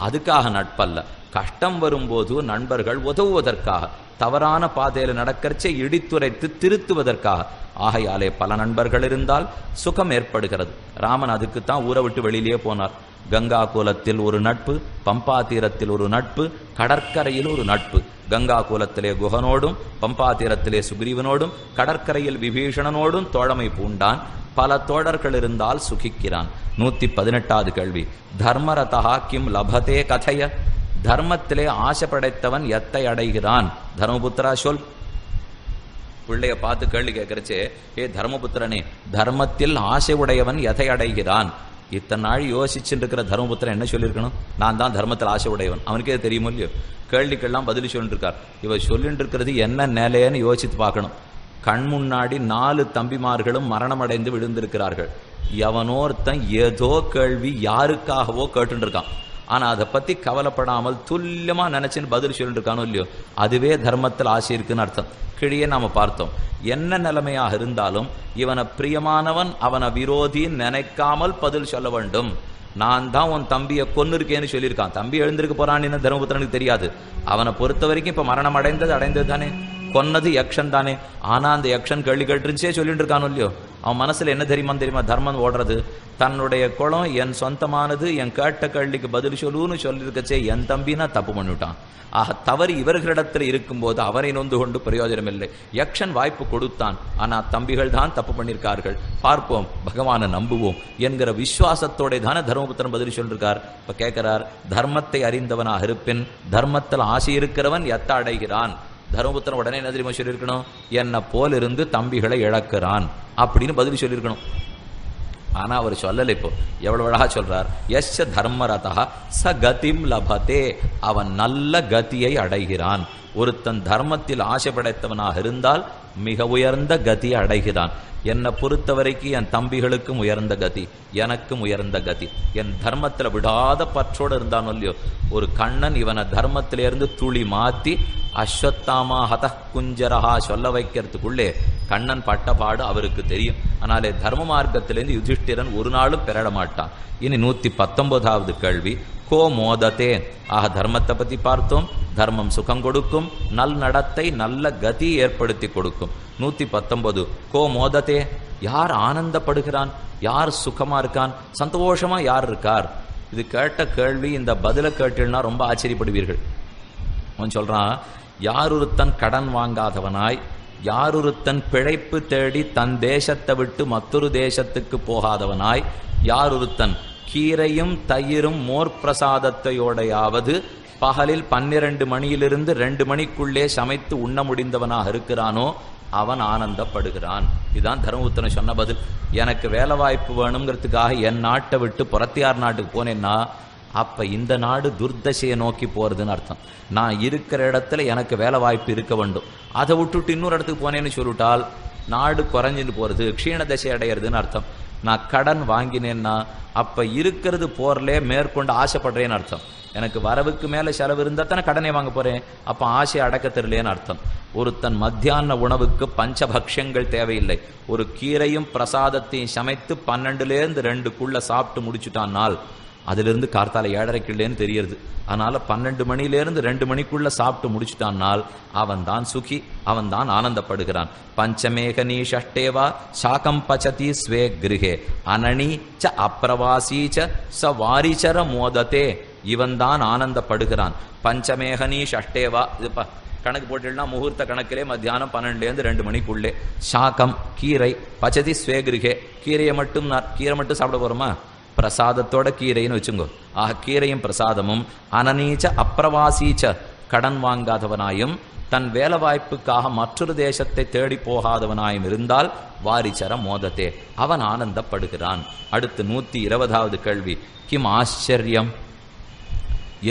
அதுக்காக நட்பல்ல. கஷ்டம் வரும்போது நண்பர்கள் உதவுவதற்காக, தவறான பாதையில் நடக்கறச்சே இடித்துரைத்து திருத்துவதற்காக. ஆகையாலே பல நண்பர்கள் இருந்தால் சுகம் ஏற்படுகிறது. ராமன் அதுக்குத்தான் ஊரை விட்டு வெளியிலேயே போனார். கங்கா குலத்தில் ஒரு நட்பு, பம்பா தீரத்தில் ஒரு நட்பு, கடற்கரையில் ஒரு நட்பு. கங்கா குலத்திலே குகனோடும், பம்பா தீரத்திலே சுக்ரீவனோடும், கடற்கரையில் விபீஷணனோடும் தோழமை பூண்டான். பல தோழர்கள் இருந்தால் சுகிக்கிறான். 118வது கேள்வி. தர்மரதா கிம் லபதே கதைய. தர்மத்திலே ஆசை படைத்தவன் எத்தை அடைகிறான்? தர்மபுத்திரா சொல். பிள்ளைய பார்த்து கேள்வி கேட்கறச்சே, ஏ தர்மபுத்திரனே, தர்மத்தில் ஆசை உடையவன் எதை அடைகிறான்? இத்தனை நாள் யோசிச்சுட்டு இருக்கிற தர்மபுத்திரன் என்ன சொல்லியிருக்கணும்? நான் தான் தர்மத்தில் ஆசை உடையவன். அவனுக்கே தெரியுமோ இல்லையோ? கேள்விக்கெல்லாம் பதில் சொல்லிட்டு இருக்கார். இவர் சொல்லிட்டு இருக்கிறது என்ன நிலையன்னு யோசித்து பார்க்கணும். கண் முன்னாடி 4 தம்பிமார்களும் மரணம் அடைந்து விழுந்திருக்கிறார்கள். எவனோர்த்தன் ஏதோ கேள்வி யாருக்காகவோ கேட்டு இருக்கான். ஆனா அதை பத்தி கவலைப்படாமல் துல்லியமா நினைச்சுன்னு பதில் சொல்லிட்டு இருக்கானோ இல்லையோ, அதுவே தர்மத்தில் ஆசை இருக்குன்னு அர்த்தம். கீழே நாம பார்த்தோம். என்ன நிலைமையாக இருந்தாலும் இவனை பிரியமானவன் அவனை விரோதி நினைக்காமல் பதில் சொல்ல வேண்டும். நான் தான் உன் தம்பியை கொன்னு இருக்கேன்னு சொல்லியிருக்கான். தம்பி எழுந்திருக்க போறான்னு தர்மபுத்திரனுக்கு தெரியாது. அவனை பொறுத்த வரைக்கும் இப்ப மரணம் அடைந்தது தானே, கொன்னது யக்ஷன் தானே. ஆனா அந்த யக்ஷன் கேள்வி கேட்டுருச்சே சொல்லிட்டு இருக்கானோ இல்லையோ, அவன் மனசுல என்ன தெரியுமா? தர்மம் ஓடுறது. தன்னுடைய குளம் என் சொந்தமானது, என் கேட்ட கேள்விக்கு பதில் சொல்லுன்னு சொல்லியிருக்கச்சே என் தம்பினா தப்பு பண்ணிவிட்டான். ஆக தவறு இவர்களிடத்தில் இருக்கும்போது அவரை நொந்து கொண்டு பிரயோஜனம் இல்லை. யக்ஷன் வாய்ப்பு கொடுத்தான், ஆனா தம்பிகள் தான் தப்பு பண்ணியிருக்கார்கள். பார்ப்போம், பகவானை நம்புவோம் என்கிற விசுவாசத்தோட தானே தர்மபுத்திரன் பதில் சொல்லிருக்கார். இப்ப கேட்கிறார், தர்மத்தை அறிந்தவனாக இருப்பின் தர்மத்தில் ஆசை இருக்கிறவன் எத்த அடைகிறான்? தர்மபுத்திரன் உடனே என்ன தெரியுமா சொல்லியிருக்கணும்? என்னை போல் இருந்து தம்பிகளை இழக்கிறான் அப்படின்னு பதில் சொல்லியிருக்கணும். ஆனா அவர் சொல்லலை. இப்போ எவ்வளவு அழகா சொல்றார். யஸ்ய தர்மரதா ச கதிம் லபதே. அவன் நல்ல கதியை அடைகிறான். ஒருத்தன் தர்மத்தில் ஆசை படைத்தவனாக இருந்தால் மிக உயர்ந்த கதியை அடைகிறான். என்னை பொறுத்த வரைக்கும் என் தம்பிகளுக்கும் உயர்ந்த கதி, எனக்கும் உயர்ந்த கதி. என் தர்மத்தில் விடாத பற்றோடு இருந்தானோ இல்லையோ, ஒரு கண்ணன் இவனை தர்மத்திலிருந்து துளி மாத்தி அஸ்வத்தாமா ஹத குஞ்சரஹா சொல்ல வைக்கிறதுக்குள்ளே கண்ணன் பட்ட பாடு அவருக்கு தெரியும். ஆனாலே தர்ம மார்க்கத்திலிருந்து யுதிஷ்டிரன் ஒரு நாளும் பெறட மாட்டான். இனி 119வது கேள்வி. கோ மோதத்தே. ஆக தர்மத்தை பத்தி பார்த்தோம். தர்மம் சுகம் கொடுக்கும், நல் நடத்தை நல்ல கதி ஏற்படுத்தி கொடுக்கும். 119 கோ மோதத்தே. யார் ஆனந்தப்படுகிறான்? யார் சுகமா இருக்கான்? சந்தோஷமா யார் இருக்கார்? இது கேட்ட கேள்வி, இந்த பதில கேட்டீங்கன்னா ரொம்ப ஆச்சரியப்படுவீர்கள். அவன் சொல்றான், யாரொருத்தன் கடன் வாங்காதவனாய், யாரொருத்தன் பிழைப்பு தேடி தன் தேசத்தை விட்டு மற்றொரு தேசத்துக்கு போகாதவனாய், யாரொருத்தன் கீரையும் தயிரும் மோர் பிரசாதத்தையோடையாவது பகலில் 12 மணியிலிருந்து 2 மணிக்குள்ளே சமைத்து உண்ண முடிந்தவனாக இருக்கிறானோ அவன் ஆனந்தப்படுகிறான். இதுதான் தர்மபுத்திரன் சொன்ன பதில். எனக்கு வேலை வாய்ப்பு வேணுங்கிறதுக்காக என் நாட்டை விட்டு புறத்தியார் நாட்டுக்கு போனேன்னா அப்ப இந்த நாடு துர்தசையை நோக்கி போறதுன்னு அர்த்தம். நான் இருக்கிற இடத்துல எனக்கு வேலை வாய்ப்பு இருக்க வேண்டும். அதை விட்டுட்டு இன்னொரு இடத்துக்கு போனேன்னு சொல்லிவிட்டால் நாடு குறைஞ்சிட்டு போறது, க்ஷீண தசை அடையிறதுன்னு அர்த்தம். நான் கடன் வாங்கினேன்னா அப்ப இருக்கிறது போர்லே மேற்கொண்டு ஆசைப்படுறேன்னு அர்த்தம். எனக்கு வரவுக்கு மேல செலவு இருந்தா தானே கடனை வாங்க போறேன். அப்ப ஆசை அடக்க தெரியலேன்னு அர்த்தம். ஒருத்தன் மத்தியான உணவுக்கு பஞ்சபக்ஷங்கள் தேவையில்லை. ஒரு கீரையும் பிரசாதத்தையும் சமைத்து 12லேருந்து 2க்குள்ள சாப்பிட்டு முடிச்சுட்டானால் அதிலிருந்து கார்த்தால 7:30க்குள்ளேன்னு தெரியுது. அதனால 12 மணியிலிருந்து 2 மணிக்குள்ள சாப்பிட்டு முடிச்சுட்டானால் அவன் தான் சுகி, அவன் தான் ஆனந்தப்படுகிறான். பஞ்சமேகனி ஷஷ்டேவா சாகம் பச்சதி ஸ்வே கிருஹே அனனி ச அப்ரவாசி ச ச வாரிச்சர மோதத்தே. இவன் தான் ஆனந்தப்படுகிறான். பஞ்சமேகனி ஷஷ்டேவா, இது கணக்கு போட்டுனா முகூர்த்த கணக்கிலே மத்தியானம் 12லேருந்து 2 மணிக்குள்ளே. சாகம் கீரை, பச்சதி ஸ்வே கிருஹே கீரையை மட்டும், கீரை மட்டும் சாப்பிட போறோமா? பிரசாதத்தோட கீரைன்னு வச்சுங்கோ. ஆக கீரையும் பிரசாதமும். அனனீச்ச அப்ரவாசீச்ச கடன் வாங்காதவனாயும் தன் வேலை வாய்ப்புக்காக மற்றொரு தேசத்தை தேடி போகாதவனாயும் இருந்தால் வாரிச்சர மோதத்தே, அவன் ஆனந்தப்படுகிறான். அடுத்து 120வது கேள்வி. கிம் ஆச்சரியம்.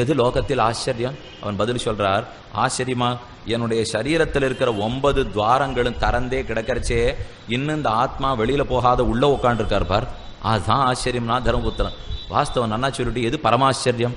எது லோகத்தில் ஆச்சரியம்? அவன் பதில் சொல்றார், ஆச்சரியமா, என்னுடைய சரீரத்தில் இருக்கிற 9 துவாரங்களும் திறந்தே கிடக்கிறச்சே இன்னும் இந்த ஆத்மா வெளியில போகாத உள்ள உட்காண்டிருக்கார் பார். அதுதான் ஆச்சரியம்னா தர்மபுத்திரன். வாஸ்தவம் நன்னா சொல்லிட்டு எது பரமாச்சரியம்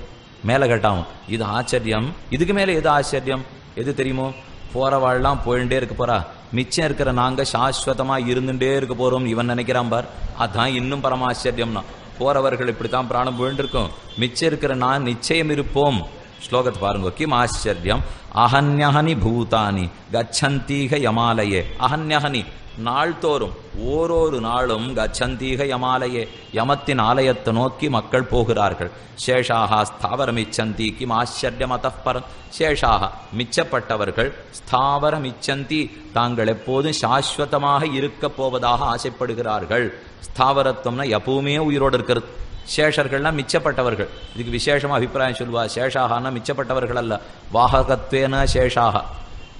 மேலே கேட்டாவும் இது ஆச்சரியம், இதுக்கு மேலே எது ஆச்சரியம் எது தெரியுமோ? போறவாள்லாம் போயிட்டே இருக்க போறா, மிச்சம் இருக்கிற நாங்க சாஸ்வதமா இருந்துட்டே இருக்க போறோம் இவன் நினைக்கிறான் பார். அதான் இன்னும் பரமாச்சரியம்னா. போறவர்கள் இப்படித்தான் பிராணம் போயிட்டு இருக்கும், மிச்சம் இருக்கிற நான் நிச்சயம் இருப்போம். ஸ்லோகத்தை பாருங்க. கிம் ஆச்சரியம் அஹன்யஹனி பூதானி கச்சந்தீக யமாலயே. அஹன்யஹனி நாள்தோறும் ஓரொரு நாளும் கச்சந்தீக யமாலயே யமத்தின் ஆலயத்தை நோக்கி மக்கள் போகிறார்கள். சேஷாக ஸ்தாவரமிச்சந்தி கிம் ஆச்சரியம் அத்தப்பரம். சேஷாக மிச்சப்பட்டவர்கள் ஸ்தாவரமிச்சந்தி தாங்கள் எப்போதும் சாஸ்வதமாக இருக்க போவதாக ஆசைப்படுகிறார்கள். ஸ்தாவரத்துவம்னா எப்பவுமே உயிரோடு இருக்கிறது. சேஷர்கள்னா மிச்சப்பட்டவர்கள். இதுக்கு விசேஷமா அபிப்பிராயம் சொல்லுவா. சேஷாகனா மிச்சப்பட்டவர்கள் அல்ல, வாககத்வேன சேஷாக.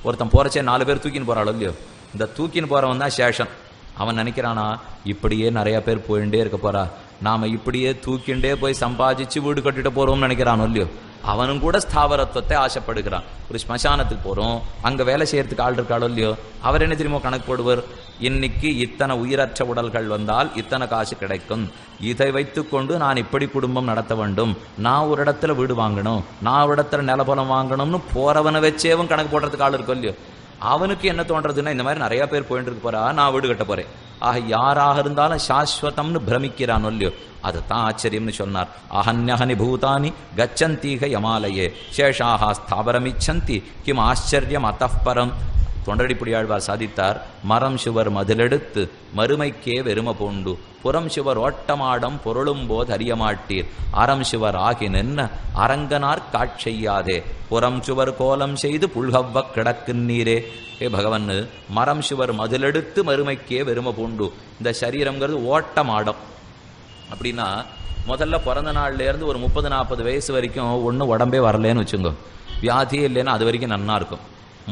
ஒருத்தன் போறச்சே 4 பேர் தூக்கின்னு போறாளோ இல்லையோ, இந்த தூக்கின்னு போறவன் தான் சேஷன். அவன் நினைக்கிறானா இப்படியே நிறைய பேர் போயிட்டே இருக்க போறா, நாம இப்படியே தூக்கிண்டே போய் சம்பாதிச்சு வீடு கட்டிட்டு போறோம்னு நினைக்கிறானோ இல்லையோ, அவனும் கூட ஸ்தாவரத்துவத்தை ஆசைப்படுகிறான். ஒரு ஸ்மசானத்துக்கு போறோம், அங்க வேலை செய்யறதுக்கு ஆள் இருக்காளோ இல்லையோ, அவர் என்ன தெரியுமோ கணக்கு போடுவர், இன்னைக்கு இத்தனை உயிரற்ற உடல்கள் வந்தால் இத்தனை காசு கிடைக்கும், இதை வைத்துக்கொண்டு நான் இப்படி குடும்பம் நடத்த வேண்டும், நான் ஒரு இடத்துல வீடு வாங்கணும், நான் ஒரு இடத்துல நிலபலம் வாங்கணும்னு போறவனை வச்சேவும் கணக்கு போடுறதுக்கு ஆள் இருக்கோ இல்லையோ, அவனுக்கு என்ன தோன்றதுன்னா இந்த மாதிரி நிறைய பேர் போயிட்டு இருக்க போறா, நான் வீடு கட்ட போறேன். ஆக யாராக இருந்தாலும் சாஸ்வதம்னு பிரமிக்கிறான் இல்லையோ, அதுதான் ஆச்சரியம்னு சொன்னார். அஹன்யஹனி பூதானி கச்சந்தீக யமாலயே சேஷாக ஸ்தாவரமிச்சந்தி கிம் ஆச்சரியம் அத்தப்பரம். தொண்டடிப்புடியாழ்வார் சாதித்தார். மரம் சுவர் மதிலெடுத்து மறுமைக்கே வெறும பூண்டு புறம் சுவர் ஓட்டமாடம் பொருளும் போது அறியமாட்டீர் அறம் சுவர் ஆகி நின்ன அரங்கனார் காட்செய்யாதே புறம் சுவர் கோலம் செய்து புல்கவ்வ கிடக்கு நீரே. ஏ பகவன், மரம் சுவர் மதிலெடுத்து மறுமைக்கே வெறும பூண்டு. இந்த சரீரம்ங்கிறது ஓட்டமாடம். அப்படின்னா முதல்ல பிறந்த நாள்லேருந்து ஒரு 30-40 வயசு வரைக்கும் ஒன்றும் உடம்பே வரலேன்னு வச்சுங்க, வியாதியே இல்லைன்னா அது வரைக்கும் நன்னா இருக்கும்.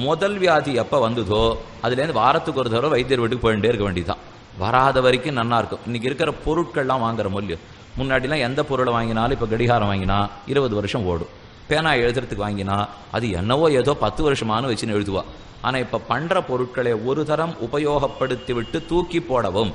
முதல் வியாதி எப்போ வந்ததோ அதுலேருந்து வாரத்துக்கு ஒரு தடவை வைத்தியர் வீட்டுக்கு போயிட்டே இருக்க வேண்டியதுதான். வராத வரைக்கும் நன்னா இருக்கும். இன்னைக்கு இருக்கிற பொருட்கள்லாம் வாங்குற மூல்யம். முன்னாடிலாம் எந்த பொருளை வாங்கினாலும் இப்போ கடிகாரம் வாங்கினா 20 வருஷம் ஓடும். பேனா எழுதுறதுக்கு வாங்கினா அது என்னவோ ஏதோ 10 வருஷமானு வச்சுன்னு எழுதுவா. ஆனால் இப்போ பண்ணுற பொருட்களை ஒரு தரம் உபயோகப்படுத்தி விட்டு தூக்கி போடவும்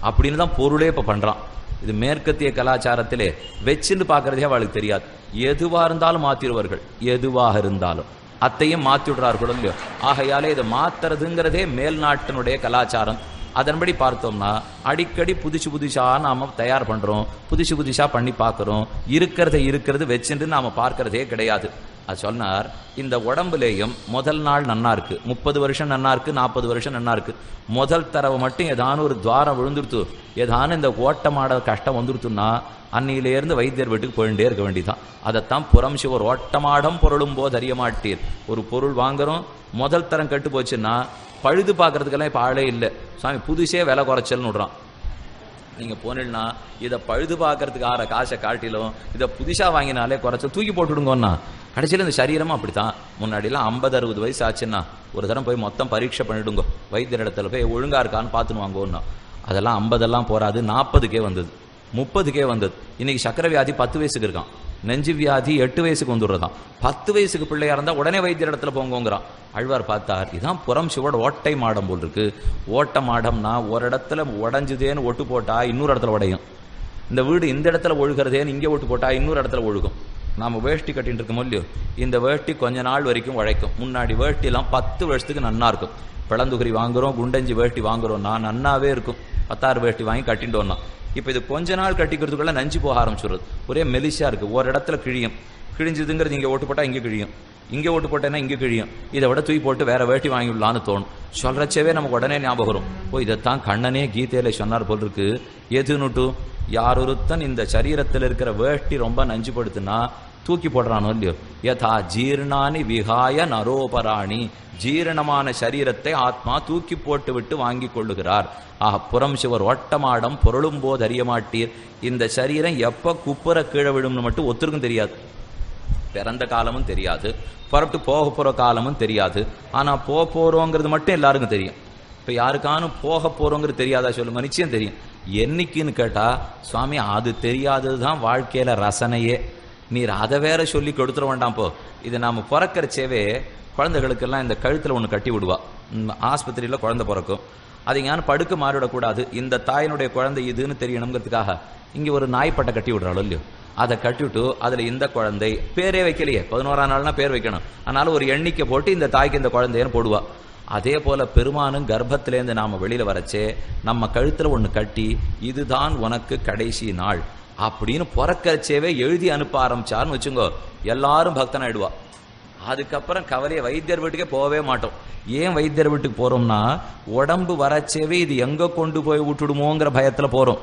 அப்படின்னு தான் பொருளே இப்போ பண்ணுறான். இது மேற்கத்திய கலாச்சாரத்திலே வச்சுன்னு பார்க்கறதே அவளுக்கு தெரியாது. எதுவாக இருந்தாலும் மாற்றிடுவார்கள், எதுவாக இருந்தாலும் அத்தையும் மாற்றி விடுறார்களோ இல்லையோ. ஆகையாலே இதை மாத்துறதுங்கிறதே மேல்நாட்டினுடைய கலாச்சாரம். அதன்படி பார்த்தோம்னா அடிக்கடி புதுசா நாம தயார் பண்றோம், புதுசா பண்ணி பார்க்கிறோம். இருக்கிறது வச்சுட்டு நாம பார்க்கறதே கிடையாது. அது சொன்னார், இந்த உடம்புலேயும் முதல் நாள் நன்னா இருக்கு, 30 வருஷம் நன்னா இருக்கு, 40 வருஷம் நன்னா இருக்கு. முதல் தரவு மட்டும் ஏதான ஒரு துவாரம் விழுந்துருத்து, ஏதான இந்த ஓட்டமாட கஷ்டம் வந்துருத்துன்னா அன்னியிலேருந்து வைத்தியர் வீட்டுக்கு போயிட்டே இருக்க வேண்டியதான். அதைத்தான் புறம் சிவர் ஓட்டமாடம் பொருளும் போது அறிய மாட்டீர். ஒரு பொருள் வாங்குறோம், முதல் தரம் கெட்டு போச்சுன்னா பழுது பார்க்கறதுக்கெல்லாம் இப்போ ஆளே இல்லை. சாமி புதுசே விலை குறைச்சல்னு விடுறான். நீங்கள் போனீங்கன்னா இதை பழுது பார்க்கறதுக்கு ஆற காசை காட்டிலும் இதை புதுசாக வாங்கினாலே குறைச்சல் தூக்கி போட்டுடுங்கண்ணா. கடைசியில் இந்த சரீரமும் அப்படித்தான். முன்னாடிலாம் 50-60 வயசு ஆச்சுன்னா ஒரு தரம் போய் மொத்தம் பரீட்சை பண்ணிவிடுங்கோ, வைத்தியர் இடத்துல போய் ஒழுங்காக இருக்கான்னு பார்த்துன்னு வாங்கோன்னா. அதெல்லாம் 50 போராது, 40க்கே வந்தது, 30க்கே வந்தது. இன்னைக்கு சக்கரை வியாதி 10 வயசுக்கு இருக்கான், நெஞ்சு வியாதி 8 வயசுக்கு வந்துடுறதான். 10 வயசுக்கு பிள்ளையா இருந்தால் உடனே வைத்தியர் இடத்துல போங்கோங்கிறான். ஆழ்வார் பார்த்தார், இதான் புறம் சிவோட ஓட்டை மாடம் போல் இருக்கு. ஓட்ட மாடம்னா ஒரு இடத்துல உடஞ்சுதேன்னு ஒட்டு போட்டா இன்னொரு இடத்துல உடையும். இந்த வீடு இந்த இடத்துல ஒழுகிறதேன்னு இங்கே ஒட்டு போட்டா இன்னொரு இடத்துல ஒழுகும். நாம வேஷ்டி கட்டின்னு இருக்கோம் இல்லையோ, இந்த வேஷ்டி கொஞ்ச நாள் வரைக்கும் உழைக்கும். முன்னாடி வேஷ்டிலாம் 10 வருஷத்துக்கு நன்னா இருக்கும். பிளந்துகுரி வாங்குறோம், குண்டஞ்சி வேஷ்டி வாங்குறோம்னா நன்னாவே இருக்கும். 16 வேஷ்டி வாங்கி கட்டிட்டோம்னா இப்போ இது கொஞ்ச நாள் கட்டிக்கிறதுக்குள்ள நஞ்சு போக ஆரம்பிச்சுடுறது. ஒரே மெலிசா இருக்கு, ஒரு இடத்துல கிழியும். கிழிஞ்சதுங்கிறது இங்கே ஓட்டு போட்டால் இங்கே கிழியும், இங்கே ஓட்டு போட்டேன்னா இங்கே கிழியும். இதை விட தூக்கி போட்டு வேற வேட்டி வாங்கிடலான்னு தோணும். சொல்றச்சவே நமக்கு உடனே ஞாபகம் வரும், ஓ இதைத்தான் கண்ணனே கீதையில சொன்னார் போல் இருக்கு. எதுன்னுட்டு யாரொருத்தன் இந்த சரீரத்தில் இருக்கிற வேஷ்டி ரொம்ப நஞ்சு படுத்துனா தூக்கி போடுறானோ இல்லையோ, யதா ஜீர்ணானி விகாய நரோபராணி, ஜீரணமான சரீரத்தை ஆத்மா தூக்கி போட்டு விட்டு வாங்கி கொள்ளுகிறார். புறம் சிவர் ஓட்டமாடம் பொருளும் போது அறிய மாட்டீர். இந்த சரீரம் எப்ப குப்புற கீழே விழும்னு மட்டும் ஒருத்தருக்கும் தெரியாது. பிறந்த காலமும் தெரியாது, புறப்பட்டு போக போற காலமும் தெரியாது. ஆனா போறோங்கிறது மட்டும் எல்லாருக்கும் தெரியும். இப்ப யாருக்கானும் போக போறோங்கிறது தெரியாதா சொல்லுங்க? நிச்சயம் தெரியும். என்னைக்குன்னு கேட்டா, சுவாமி அது தெரியாததுதான் வாழ்க்கையில ரசனையே, நீர் அதை வேற சொல்லி கொடுத்துட வேண்டாம். போ இது நாம பிறக்கிறச்சேவே குழந்தைகளுக்கெல்லாம் இந்த கழுத்தில் ஒன்று கட்டி விடுவா. ஆஸ்பத்திரியில் குழந்தை பிறக்கும், அது ஞான படுக்க மாறிவிடக்கூடாது, இந்த தாயினுடைய குழந்தை இதுன்னு தெரியணுங்கிறதுக்காக இங்கே ஒரு நாய்ப்பட்டை கட்டி விடுறாளோ இல்லையோ, அதை கட்டிவிட்டு அதில் இந்த குழந்தை பேரே வைக்கலையே, 11ஆம் நாள்னா பேர் வைக்கணும், அதனால ஒரு எண்ணிக்கை போட்டு இந்த தாய்க்கு இந்த குழந்தைன்னு போடுவா. அதே போல பெருமானும் கர்ப்பத்திலேருந்து நாம வெளியில வரச்சே நம்ம கழுத்துல ஒண்ணு கட்டி இதுதான் உனக்கு கடைசி நாள் அப்படின்னு பிறக்கச்சேவே எழுதி அனுப்ப ஆரம்பிச்சார்னு வச்சுங்கோ, எல்லாரும் பக்தனாயிடுவா. அதுக்கப்புறம் கவலையை வைத்தியர் வீட்டுக்கே போகவே மாட்டோம். ஏன் வைத்தியர் வீட்டுக்கு போறோம்னா உடம்பு வரச்சேவே இது எங்க கொண்டு போய் விட்டுடுமோங்கிற பயத்துல போறோம்.